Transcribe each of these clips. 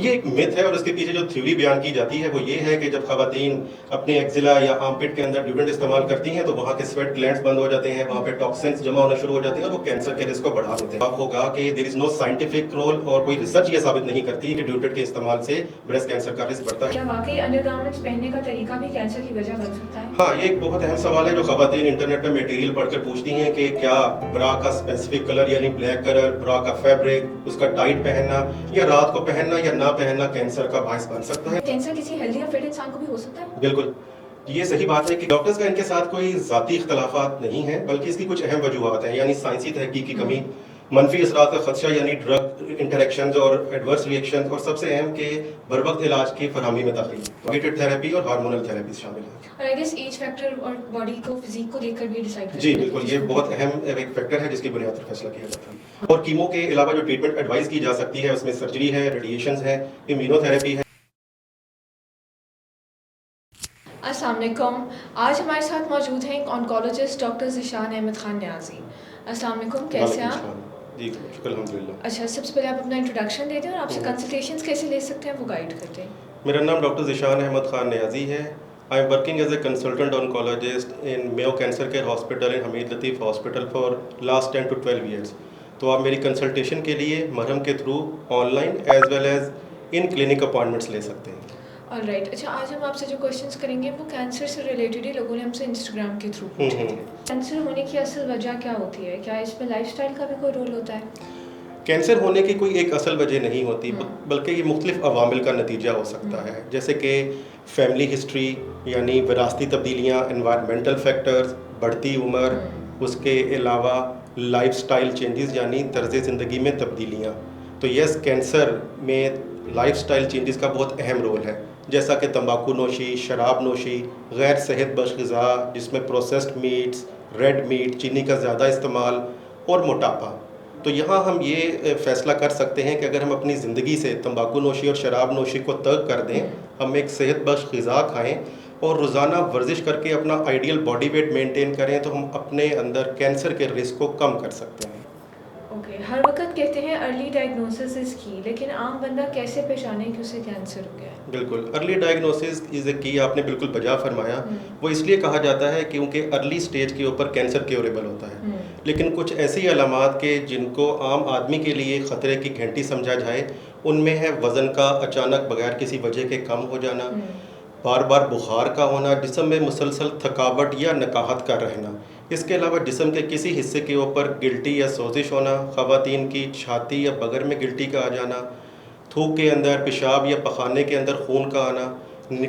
ये एक मिथ है और उसके पीछे जो थ्योरी बयान की जाती है वो ये है कि जब खवातीन अपने एक्जिला या आर्मपिट के अंदर ड्यूडेंट इस्तेमाल करती हैं तो वहाँ के स्वेट ग्लैंड्स बंद हो जाते हैं, वहाँ पे टॉक्सिन्स जमा होना शुरू हो जाते हैं और वो कैंसर के रिस्क को बढ़ा देते हैं। होगा कि there is no scientific role और कोई रिसर्च ये साबित नहीं करती कि ड्यूडेंट के इस्तेमाल से ब्रेस्ट कैंसर का रिस्क बढ़ता है। क्या वाकई अंडरगारमेंट्स पहनने का तरीका भी कैंसर की वजह बन सकता है? हाँ, ये एक बहुत अहम सवाल है जो खवातीन इंटरनेट पे मटेरियल पढ़कर पूछती हैं कि क्या ब्रा का स्पेसिफिक कलर यानी ब्लैक कलर, ब्रा का फैब्रिक, उसका टाइट पहनना या रात को पहनना या ना पहनना कैंसर का बायस बन सकता है। कैंसर किसी हेल्दी या फिट इंसान को भी हो सकता है? बिल्कुल, ये सही बात है कि डॉक्टर्स का इनके साथ कोई ज़ाती इख्तलाफात नहीं है, बल्कि इसकी कुछ अहम वजूहात हैं, यानी साइंसी तहकीक की कमी, मनफी असरात का खदशा यानी ड्रग इंटरेक्शंस और एडवर्स रिएक्शंस, और सबसे अहम के बर वक्त इलाज की फरहमी में तखलीफ, टारगेटेड थेरेपी और हार्मोनल थेरेपी शामिल है। और आई गेस एज फैक्टर और बॉडी को फिजिक को देखकर भी डिसाइड करते जी हैं। बिल्कुल, ये बहुत अहम एक फैक्टर है जिसकी बुनियाद पर फैसला किया जाता है। और कीमो के अलावा जो ट्रीटमेंट एडवाइस की जा सकती है उसमें सर्जरी है, रेडिएशंस है, इम्यूनोथेरेपी है। अस्सलाम वालेकुम। आज हमारे साथ मौजूद हैं ऑन्कोलॉजिस्ट डॉक्टर ज़िशान अहमद खान न्याजी। अस्सलाम वालेकुम, कैसे हैं आप? जी शुक्र अल्हम्दुलिल्लाह। अच्छा, सबसे पहले आप अपना इंट्रोडक्शन दे दें और आपसे कंसल्टेशंस कैसे ले सकते हैं वो गाइड करते हैं। मेरा नाम डॉक्टर ज़िशान अहमद खान न्याजी है। I am working as a consultant oncologist in Mayo cancer care hospital in Hameed Latif hospital for last 10 to 12 years. तो आप मेरी कंसल्टेशन के लिए मरहम के through online as well as in clinic appointments ले सकते हैं। ऑलराइट, अच्छा आज हम आपसे जो क्वेश्चंस करेंगे वो कैंसर से रिलेटेड ही लोगों ने हमसे इंस्टाग्राम के थ्रू पूछे थे। कैंसर होने की असल वजह क्या होती है? क्या इसमें लाइफस्टाइल का भी कोई रोल होता है? कैंसर होने की कोई एक असल वजह नहीं होती, बल्कि ये मुख्तलिफ अवामिल का नतीजा हो सकता है, जैसे कि फैमिली हिस्ट्री यानी विरासती तब्दीलियाँ, एनवायरमेंटल फैक्टर्स, बढ़ती उम्र, उसके अलावा लाइफस्टाइल चेंजेस यानी तर्ज ज़िंदगी में तब्दीलियाँ। तो यस, कैंसर में लाइफस्टाइल चेंजेस का बहुत अहम रोल है, जैसा कि तंबाकू नोशी, शराब नोशी, गैर सेहत बख्श ग़िज़ा जिसमें प्रोसेस्ड मीट्स, रेड मीट, चीनी का ज़्यादा इस्तेमाल और मोटापा। तो यहाँ हम ये फ़ैसला कर सकते हैं कि अगर हम अपनी ज़िंदगी से तंबाकू नोशी और शराब नोशी को तर्क कर दें, हम एक सेहत बख्श ग़िज़ा खाएँ और रोज़ाना वर्जिश करके अपना आइडियल बॉडी वेट मेंटेन करें, तो हम अपने अंदर कैंसर के रिस्क को कम कर सकते हैं। ओके, हर वक्त कहते हैं अर्ली डायग्नोसिस इज़ की, लेकिन आम बंदा कैसे पहचाने कि उसे कैंसर हो गया है? बिल्कुल, अर्ली डायग्नोसिस इज़ ए की, आपने बिल्कुल बजा फरमाया। वो इसलिए कहा जाता है क्योंकि अर्ली स्टेज के ऊपर कैंसर क्योरेबल होता है, लेकिन कुछ ऐसी अलामात के जिनको आम आदमी के लिए ख़तरे की घंटी समझा जाए, उनमें है वज़न का अचानक बगैर किसी वजह के कम हो जाना, बार बार बुखार का होना, जिस्म में मुसलसल थकावट या नकाहत का रहना, इसके अलावा जिस्म के किसी हिस्से के ऊपर गिल्टी या सोजिश होना, ख़वातीन की छाती या बगर में गिल्टी का आ जाना, थूक के अंदर, पेशाब या पखाने के अंदर खून का आना,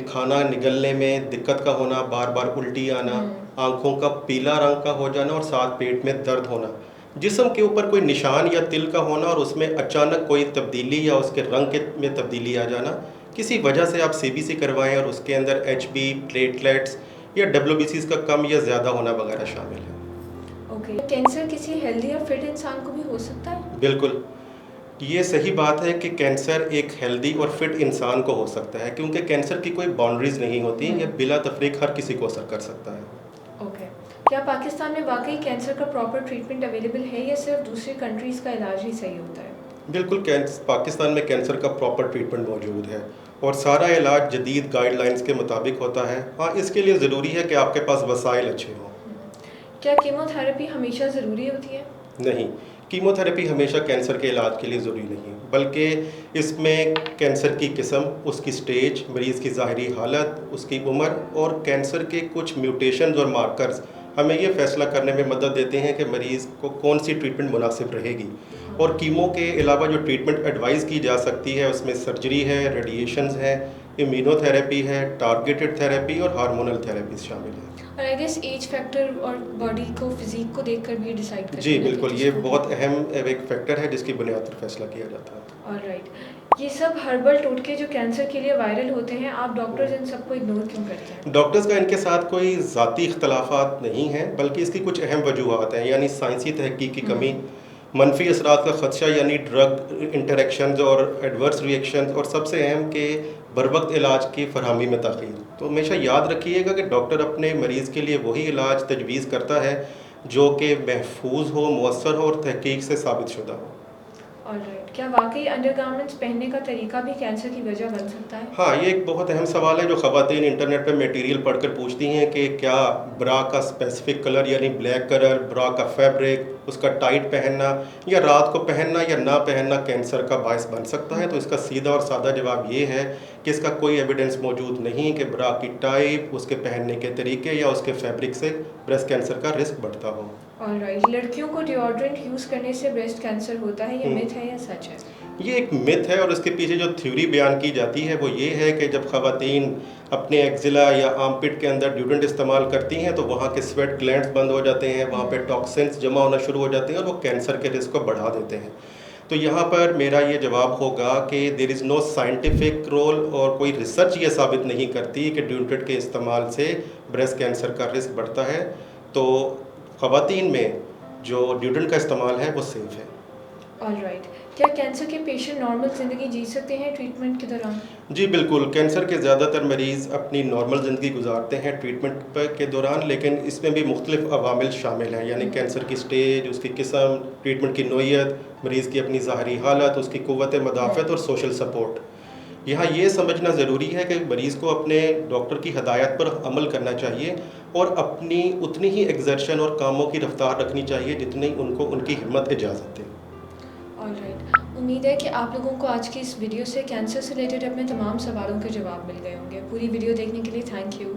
खाना निगलने में दिक्कत का होना, बार बार उल्टी आना, आँखों का पीला रंग का हो जाना और साथ पेट में दर्द होना, जिस्म के ऊपर कोई निशान या तिल का होना और उसमें अचानक कोई तब्दीली या उसके रंग में तब्दीली आ जाना, किसी वजह से आप CBC करवाएं और उसके अंदर HB, प्लेटलेट्स या WBCs का कम या ज़्यादा होना वगैरह शामिल है। ओके, कैंसर किसी हेल्दी या फिट इंसान को भी हो सकता है? बिल्कुल, ये सही बात है कि कैंसर एक हेल्दी और फिट इंसान को हो सकता है, क्योंकि कैंसर की कोई बाउंड्रीज नहीं होती, ये बिला तफरीक हर किसी को असर कर सकता है। ओके, क्या पाकिस्तान में वाकई कैंसर का प्रॉपर ट्रीटमेंट अवेलेबल है या सिर्फ दूसरी कंट्रीज़ का इलाज ही सही होता है? बिल्कुल, पाकिस्तान में कैंसर का प्रॉपर ट्रीटमेंट मौजूद है और सारा इलाज जदीद गाइडलाइंस के मुताबिक होता है। हाँ, इसके लिए ज़रूरी है कि आपके पास वसाइल अच्छे हों। क्या कीमोथेरेपी हमेशा ज़रूरी होती है? नहीं, कीमोथेरेपी हमेशा कैंसर के इलाज के लिए ज़रूरी नहीं, बल्कि इसमें कैंसर की किस्म, उसकी स्टेज, मरीज़ की ज़ाहिरी हालत, उसकी उम्र और कैंसर के कुछ म्यूटेशंस और मार्कर्स हमें ये फ़ैसला करने में मदद देते हैं कि मरीज़ को कौन सी ट्रीटमेंट मुनासिब रहेगी। और कीमो के अलावा जो ट्रीटमेंट एडवाइस की जा सकती है उसमें सर्जरी है, रेडिएशंस है, इम्यूनोथेरेपी है, टारगेटेड थेरेपी और हार्मोनल थेरेपीज शामिल है। और आई गेस एज फैक्टर और बॉडी को फिजिक को देखकर भी डिसाइड करते हैं। जी बिल्कुल, ये बहुत अहम एक फैक्टर है जिसकी बुनियाद पर फैसला किया जाता है। ऑलराइट, ये सब हर्बल टोटके जो कैंसर के लिए वायरल होते हैं, आप डॉक्टर्स इन सबको इग्नोर क्यों करते हैं? डॉक्टर्स का इनके साथ कोई ज़ाती इख्तलाफात नहीं है, बल्कि इसकी कुछ अहम वजूहात हैं, यानी साइंसी तहकीक की कमी, मनफी असरात का खदशा यानी ड्रग इंटरेक्शंस और एडवर्स रिएक्शंस, और सबसे अहम के बर वक्त इलाज की फरहमी में ताख़ीर। तो हमेशा याद रखिएगा कि डॉक्टर अपने मरीज़ के लिए वही इलाज तजवीज़ करता है जो कि महफूज हो, मुअस्सर हो और तहकीक से साबित शुदा हो। ऑलराइट, क्या वाकई अंडरगारमेंट्स पहनने का तरीका भी कैंसर की वजह बन सकता है? हाँ, ये एक बहुत अहम सवाल है जो ख़वातीन इंटरनेट पे मटेरियल पढ़कर पूछती हैं कि क्या ब्रा का स्पेसिफिक कलर यानी ब्लैक कलर, ब्रा का फैब्रिक, उसका टाइट पहनना या रात को पहनना या ना पहनना कैंसर का बायस बन सकता है। तो इसका सीधा और सादा जवाब ये है कि इसका कोई एविडेंस मौजूद नहीं कि ब्रा की टाइप, उसके पहनने के तरीके या उसके फैब्रिक से ब्रेस्ट कैंसर का रिस्क बढ़ता हो। ऑलराइट, लड़कियों को डिओड्रेंट यूज़ करने से ब्रेस्ट कैंसर होता है, ये मिथ है या सच है? ये एक मिथ है और इसके पीछे जो थ्योरी बयान की जाती है वो ये है कि जब ख़वातीन अपने एक्जिला या आर्मपिट के अंदर ड्यूडेंट इस्तेमाल करती हैं तो वहाँ के स्वेट ग्लैंड्स बंद हो जाते हैं, वहाँ पे टॉक्सिन्स जमा होना शुरू हो जाते हैं और वो कैंसर के रिस्क को बढ़ा देते हैं। तो यहाँ पर मेरा ये जवाब होगा कि there is no scientific role और कोई रिसर्च ये साबित नहीं करती कि ड्यूडेंट के इस्तेमाल से ब्रेस्ट कैंसर का रिस्क बढ़ता है। तो ख़वातीन में जो ड्यूडेंट का इस्तेमाल है वो सेफ़ है। ऑलराइट, क्या कैंसर के पेशेंट नॉर्मल ज़िंदगी जी सकते हैं ट्रीटमेंट के दौरान? जी बिल्कुल, कैंसर के ज़्यादातर मरीज़ अपनी नॉर्मल ज़िंदगी गुजारते हैं ट्रीटमेंट के दौरान, लेकिन इसमें भी मुख्तलिफ अवामिल शामिल हैं, यानी कैंसर की स्टेज, उसकी किस्म, ट्रीटमेंट की नौइयत, मरीज़ की अपनी ज़ाहरी हालत, उसकी क़ुव्वत मदाफ़त और सोशल सपोर्ट। यहाँ ये समझना ज़रूरी है कि मरीज़ को अपने डॉक्टर की हदायत पर अमल करना चाहिए और अपनी उतनी ही एक्सर्शन और कामों की रफ्तार रखनी चाहिए जितनी उनको उनकी हिम्मत इजाज़त दे। ऑलराइट, उम्मीद है कि आप लोगों को आज की इस वीडियो से कैंसर से रिलेटेड अपने तमाम सवालों के जवाब मिल गए होंगे। पूरी वीडियो देखने के लिए थैंक यू।